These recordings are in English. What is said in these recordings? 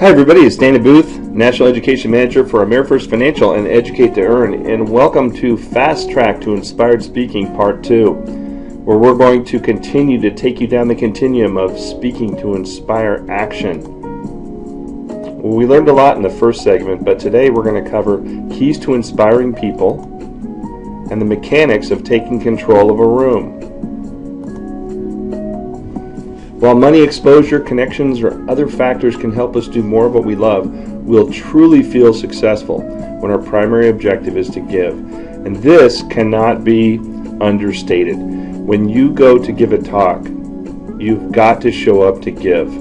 Hi everybody, it's Dana Booth, National Education Manager for AmeriFirst Financial and Educate to Earn, and welcome to Fastrack to Inspired Speaking Part 2, where we're going to continue to take you down the continuum of speaking to inspire action. Well, we learned a lot in the first segment, but today we're going to cover keys to inspiring people and the mechanics of taking control of a room. While money, exposure, connections, or other factors can help us do more of what we love, we'll truly feel successful when our primary objective is to give. And this cannot be understated. When you go to give a talk, you've got to show up to give.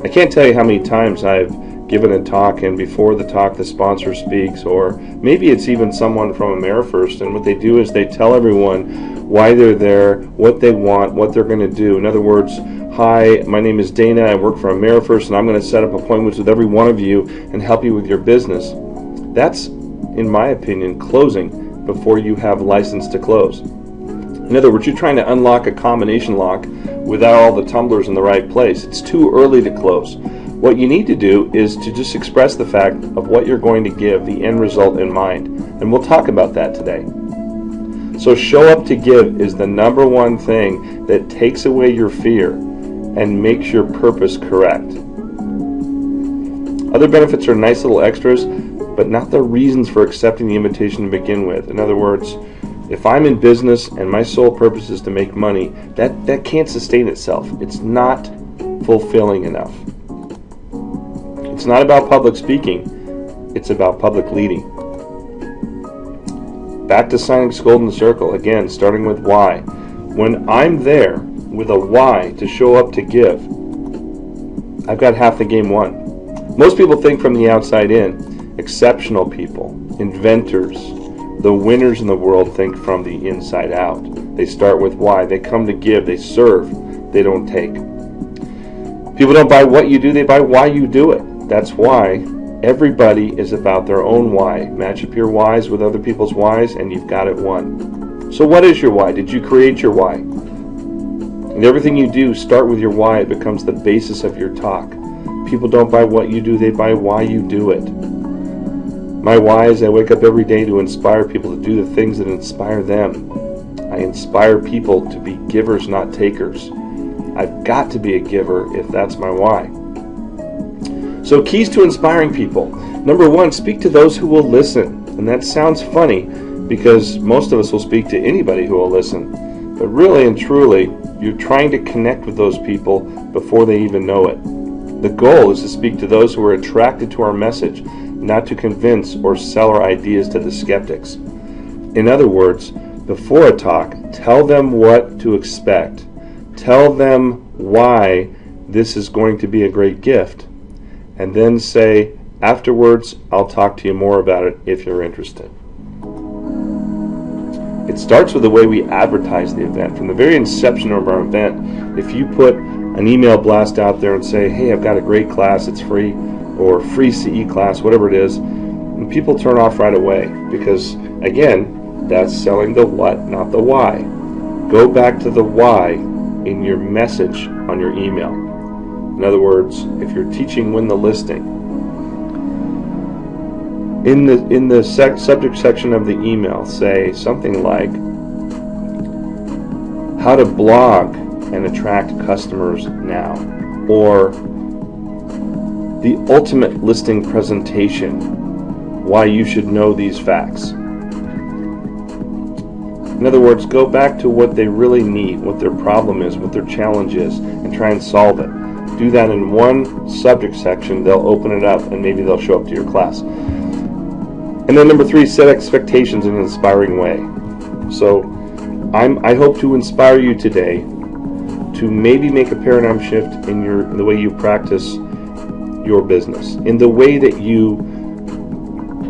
I can't tell you how many times I've given a talk and before the talk the sponsor speaks, or maybe it's even someone from AmeriFirst, and what they do is they tell everyone why they're there, what they want, what they're going to do. In other words, hi, my name is Dana, I work for AmeriFirst, and I'm going to set up appointments with every one of you and help you with your business. That's, in my opinion, closing before you have license to close. In other words, you're trying to unlock a combination lock without all the tumblers in the right place. It's too early to close. What you need to do is to just express the fact of what you're going to give, the end result in mind. And we'll talk about that today. So show up to give is the number one thing that takes away your fear and makes your purpose correct. Other benefits are nice little extras, but not the reasons for accepting the invitation to begin with. In other words, if I'm in business and my sole purpose is to make money, that can't sustain itself. It's not fulfilling enough. It's not about public speaking, it's about public leading. Back to Sining's Golden Circle, again, starting with why. When I'm there with a why to show up to give, I've got half the game won. Most people think from the outside in. Exceptional people, inventors, the winners in the world think from the inside out. They start with why. They come to give, they serve, they don't take. People don't buy what you do, they buy why you do it. That's why everybody is about their own why. Match up your whys with other people's whys and you've got it won. So what is your why? Did you create your why? And everything you do, start with your why. It becomes the basis of your talk. People don't buy what you do, they buy why you do it. My why is I wake up every day to inspire people to do the things that inspire them. I inspire people to be givers, not takers. I've got to be a giver if that's my why. So keys to inspiring people. Number one, speak to those who will listen. And that sounds funny because most of us will speak to anybody who will listen. But really and truly, you're trying to connect with those people before they even know it. The goal is to speak to those who are attracted to our message, not to convince or sell our ideas to the skeptics. In other words, before a talk, tell them what to expect. Tell them why this is going to be a great gift. And then say, afterwards, I'll talk to you more about it if you're interested. It starts with the way we advertise the event. From the very inception of our event, if you put an email blast out there and say, hey, I've got a great class, it's free, or free CE class, whatever it is, and people turn off right away because, again, that's selling the what, not the why. Go back to the why in your message on your email. In other words, if you're teaching Win the Listing, in the subject section of the email, say something like, how to blog and attract customers now, or the ultimate listing presentation, why you should know these facts. In other words, go back to what they really need, what their problem is, what their challenge is, and try and solve it. Do that in one subject section, they'll open it up and maybe they'll show up to your class. And then number three, set expectations in an inspiring way. So I hope to inspire you today to maybe make a paradigm shift in the way you practice your business, in the way that you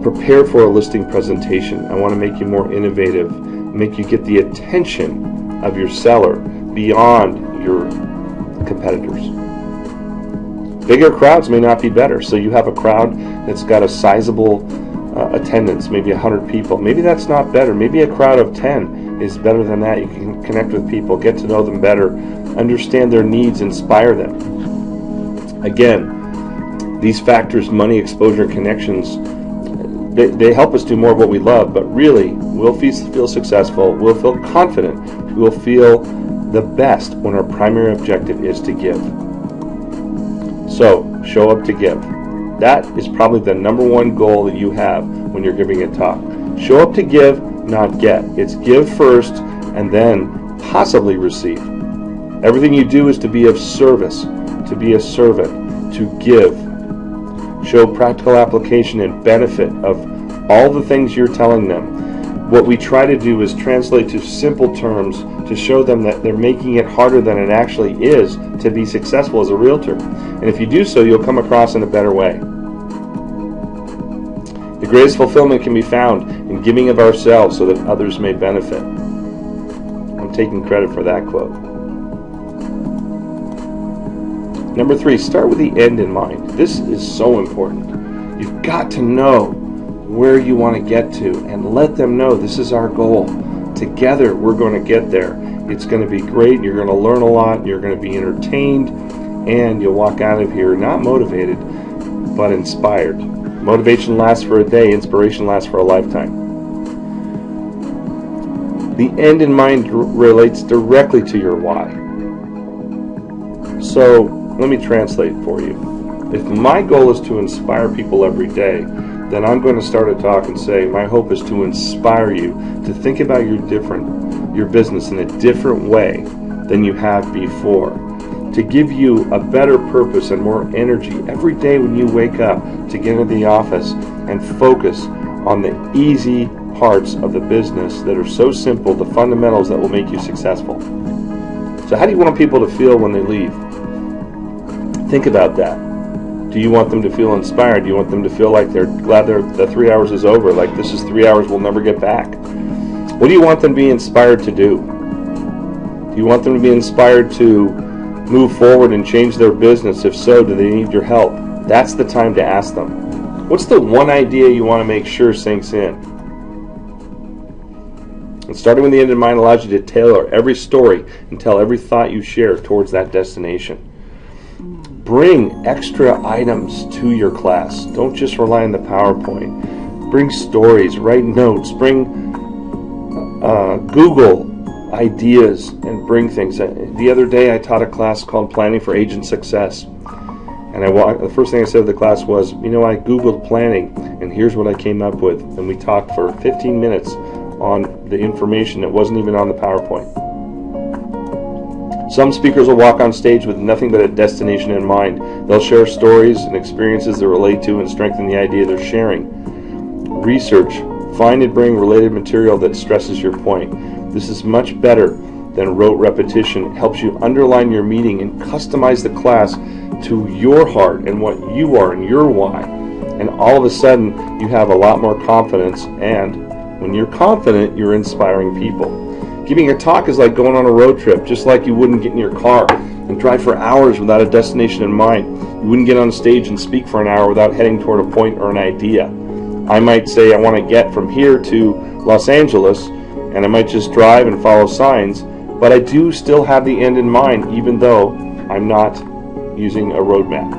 prepare for a listing presentation. I want to make you more innovative, make you get the attention of your seller beyond your competitors. Bigger crowds may not be better, so you have a crowd that's got a sizable attendance, maybe 100 people. Maybe that's not better. Maybe a crowd of 10 is better than that. You can connect with people, get to know them better, understand their needs, inspire them. Again, These factors, money, exposure, connections, they help us do more of what we love, but really, we'll feel successful, we'll feel confident, we'll feel the best when our primary objective is to give. So, show up to give. That is probably the number one goal that you have when you're giving a talk. Show up to give, not get. It's give first and then possibly receive. Everything you do is to be of service, to be a servant, to give. Show practical application and benefit of all the things you're telling them. What we try to do is translate to simple terms to show them that they're making it harder than it actually is to be successful as a realtor. And if you do so, you'll come across in a better way. The greatest fulfillment can be found in giving of ourselves so that others may benefit. I'm taking credit for that quote. Number 3, start with the end in mind. This is so important. You've got to know where you want to get to and let them know this is our goal. Together we're going to get there. It's going to be great. You're going to learn a lot. You're going to be entertained, and you'll walk out of here not motivated, but inspired. Motivation lasts for a day. Inspiration lasts for a lifetime. The end in mind relates directly to your why. So let me translate for you. If my goal is to inspire people every day, then I'm going to start a talk and say, my hope is to inspire you to think about your business in a different way than you have before. To give you a better purpose and more energy every day when you wake up to get into the office and focus on the easy parts of the business that are so simple, the fundamentals that will make you successful. So how do you want people to feel when they leave? Think about that. Do you want them to feel inspired? Do you want them to feel like they're glad the 3 hours is over, like this is 3 hours we'll never get back? What do you want them to be inspired to do? Do you want them to be inspired to move forward and change their business? If so, do they need your help? That's the time to ask them. What's the one idea you want to make sure sinks in? And starting with the end in mind allows you to tailor every story and tell every thought you share towards that destination. Bring extra items to your class. Don't just rely on the PowerPoint. Bring stories, write notes, bring Google ideas and bring things. The other day I taught a class called Planning for Agent Success. And the first thing I said to the class was, I Googled planning and here's what I came up with. And we talked for 15 minutes on the information that wasn't even on the PowerPoint. Some speakers will walk on stage with nothing but a destination in mind. They'll share stories and experiences that relate to and strengthen the idea they're sharing. Research. Find and bring related material that stresses your point. This is much better than rote repetition. It helps you underline your meaning and customize the class to your heart and what you are and your why. And all of a sudden, you have a lot more confidence, and when you're confident, you're inspiring people. Giving a talk is like going on a road trip, just like you wouldn't get in your car and drive for hours without a destination in mind. You wouldn't get on stage and speak for an hour without heading toward a point or an idea. I might say I want to get from here to Los Angeles, and I might just drive and follow signs, but I do still have the end in mind, even though I'm not using a road map.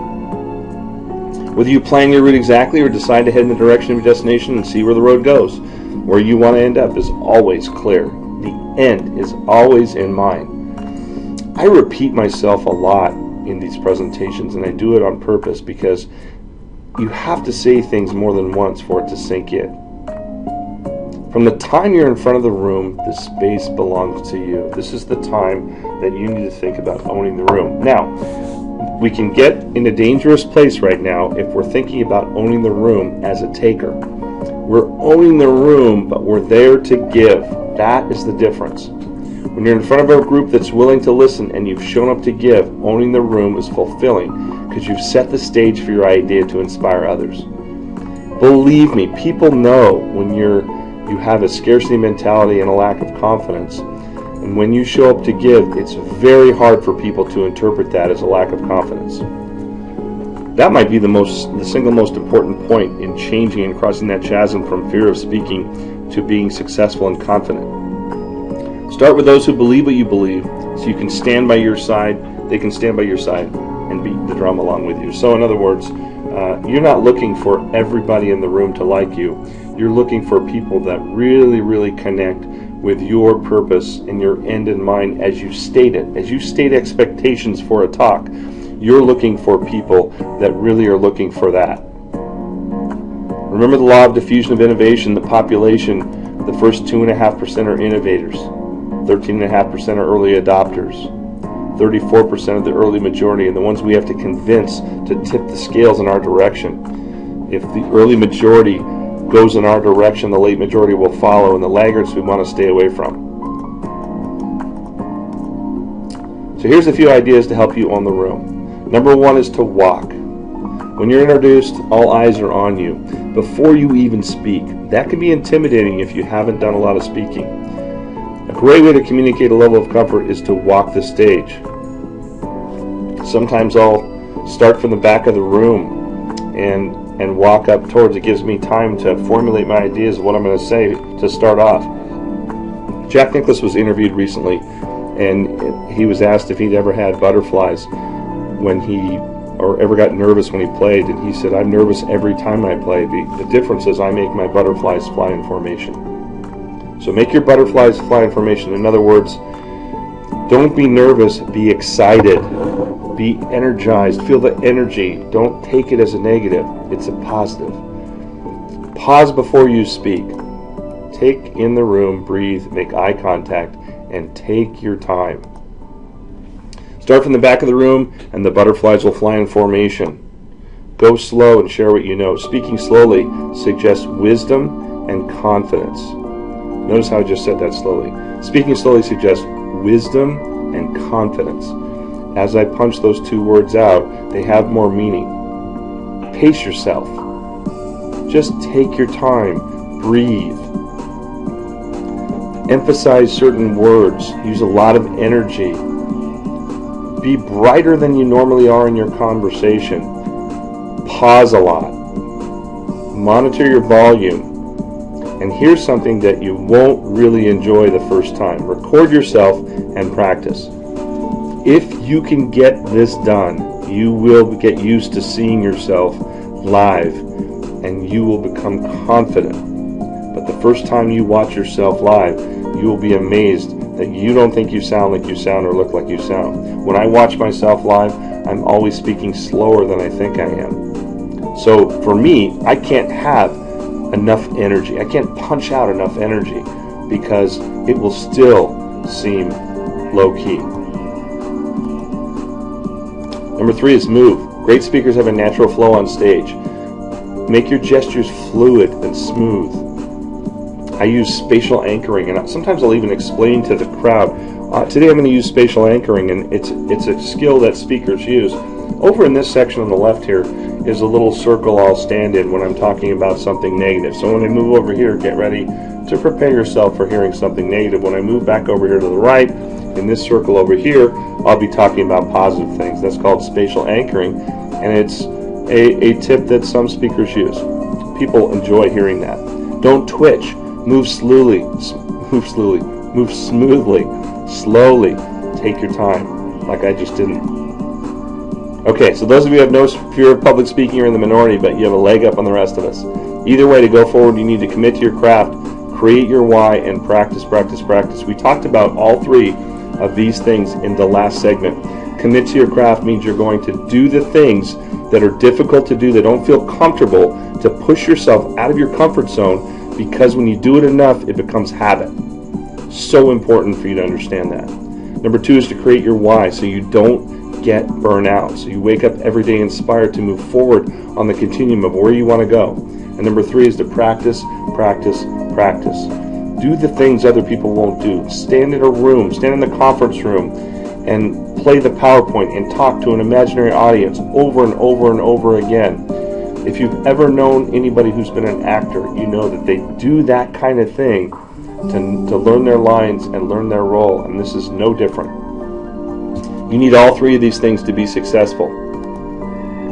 Whether you plan your route exactly or decide to head in the direction of your destination and see where the road goes, where you want to end up is always clear. The end is always in mind. I repeat myself a lot in these presentations, and I do it on purpose because you have to say things more than once for it to sink in. From the time you're in front of the room, the space belongs to you. This is the time that you need to think about owning the room. Now, we can get in a dangerous place right now if we're thinking about owning the room as a taker. We're owning the room, but we're there to give. That is the difference. When you're in front of a group that's willing to listen and you've shown up to give, owning the room is fulfilling because you've set the stage for your idea to inspire others. Believe me, people know when you have a scarcity mentality and a lack of confidence. And when you show up to give, it's very hard for people to interpret that as a lack of confidence. That might be the single most important point in changing and crossing that chasm from fear of speaking to being successful and confident. Start with those who believe what you believe, so you can stand by your side, they can stand by your side. and beat the drum along with you. So in other words, you're not looking for everybody in the room to like you. You're looking for people that really, really connect with your purpose and your end in mind as you state it. As you state expectations for a talk, you're looking for people that really are looking for that. Remember the law of diffusion of innovation. The population, the first 2.5% are innovators, 13.5% are early adopters, 34% of the early majority, and the ones we have to convince to tip the scales in our direction. If the early majority goes in our direction, the late majority will follow, and the laggards we want to stay away from. So here's a few ideas to help you own the room. Number one is to walk. When you're introduced, all eyes are on you before you even speak. That can be intimidating if you haven't done a lot of speaking. A great way to communicate a level of comfort is to walk the stage. Sometimes I'll start from the back of the room and walk up towards. It gives me time to formulate my ideas of what I'm going to say to start off. Jack Nicklaus was interviewed recently, and he was asked if he'd ever had butterflies or ever got nervous when he played, and he said, I'm nervous every time I play. The difference is I make my butterflies fly in formation. So make your butterflies fly in formation. In other words, don't be nervous, be excited, be energized, feel the energy. Don't take it as a negative, it's a positive. Pause before you speak. Take in the room, breathe, make eye contact, and take your time. Start from the back of the room, and the butterflies will fly in formation. Go slow and share what you know. Speaking slowly suggests wisdom and confidence. Notice how I just said that slowly. Speaking slowly suggests wisdom and confidence. As I punch those two words out, they have more meaning. Pace yourself. Just take your time. Breathe. Emphasize certain words. Use a lot of energy. Be brighter than you normally are in your conversation. Pause a lot. Monitor your volume. And here's something that you won't really enjoy the first time. Record yourself and practice. If you can get this done, you will get used to seeing yourself live, and you will become confident. But the first time you watch yourself live, you will be amazed that you don't think you sound like you sound or look like you sound. When I watch myself live, I'm always speaking slower than I think I am. So for me, I can't have enough energy. I can't punch out enough energy because it will still seem low-key. Number 3 is move. Great speakers have a natural flow on stage. Make your gestures fluid and smooth. I use spatial anchoring, and sometimes I'll even explain to the crowd. Today I'm going to use spatial anchoring, and it's a skill that speakers use. Over in this section on the left here is a little circle I'll stand in when I'm talking about something negative. So when I move over here, get ready to prepare yourself for hearing something negative. When I move back over here to the right, in this circle over here, I'll be talking about positive things. That's called spatial anchoring, and it's a tip that some speakers use. People enjoy hearing that. Don't twitch. Move slowly. Move smoothly. Slowly. Take your time, like I just didn't. Okay, so those of you who have no fear of public speaking are in the minority, but you have a leg up on the rest of us. Either way, to go forward, you need to commit to your craft, create your why, and practice, practice, practice. We talked about all 3 of these things in the last segment. Commit to your craft means you're going to do the things that are difficult to do, that don't feel comfortable, to push yourself out of your comfort zone, because when you do it enough, it becomes habit. So important for you to understand that. Number 2 is to create your why, so you don't get burnout. So you wake up every day inspired to move forward on the continuum of where you want to go. And number 3 is to practice, practice, practice. Do the things other people won't do. Stand in a room, stand in the conference room, and play the PowerPoint and talk to an imaginary audience over and over and over again. If you've ever known anybody who's been an actor, you know that they do that kind of thing to learn their lines and learn their role, and this is no different. You need all 3 of these things to be successful.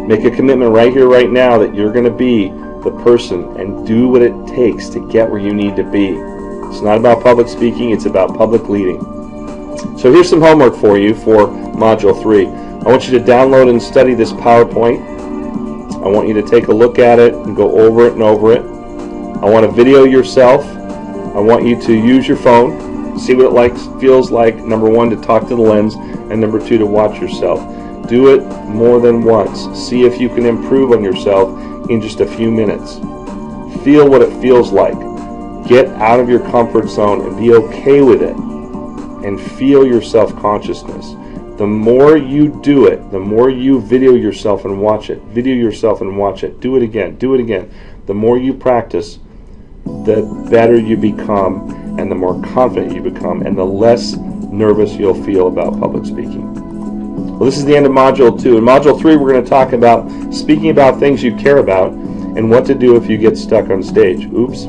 Make a commitment right here, right now, that you're going to be the person and do what it takes to get where you need to be. It's not about public speaking, it's about public leading. So here's some homework for you for Module 3. I want you to download and study this PowerPoint. I want you to take a look at it and go over it and over it. I want to video yourself. I want you to use your phone, see what it feels like, number one, to talk to the lens, and number two, to watch yourself. Do it more than once. See if you can improve on yourself in just a few minutes. Feel what it feels like. Get out of your comfort zone and be okay with it. And feel your self-consciousness. The more you do it, the more you video yourself and watch it. Video yourself and watch it. Do it again. Do it again. The more you practice, the better you become, and the more confident you become, and the less nervous you'll feel about public speaking. Well, this is the end of Module 2. In Module 3, we're going to talk about speaking about things you care about and what to do if you get stuck on stage. Oops.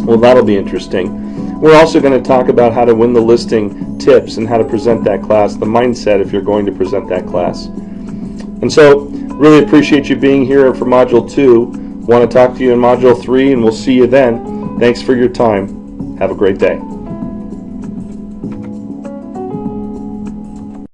Well, that'll be interesting. We're also going to talk about how to win the listing tips and how to present that class, the mindset if you're going to present that class. And so, really appreciate you being here for Module 2. Want to talk to you in Module 3, and we'll see you then. Thanks for your time. Have a great day.